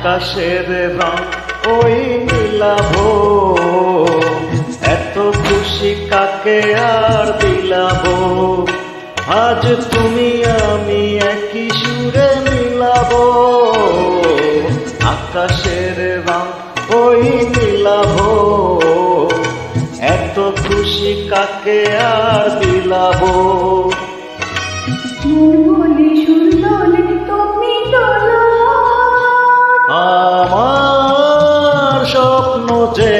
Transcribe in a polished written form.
আকাশের রং ওই মিলাবো, এত খুশি কাকে আর বিলাবো। আজ তুমি আমি একই সুরে মিলাবো, আকাশের রং ওই মিলাবো, এত খুশি কাকে আর বিলাবো। আমার স্বপ্ন যে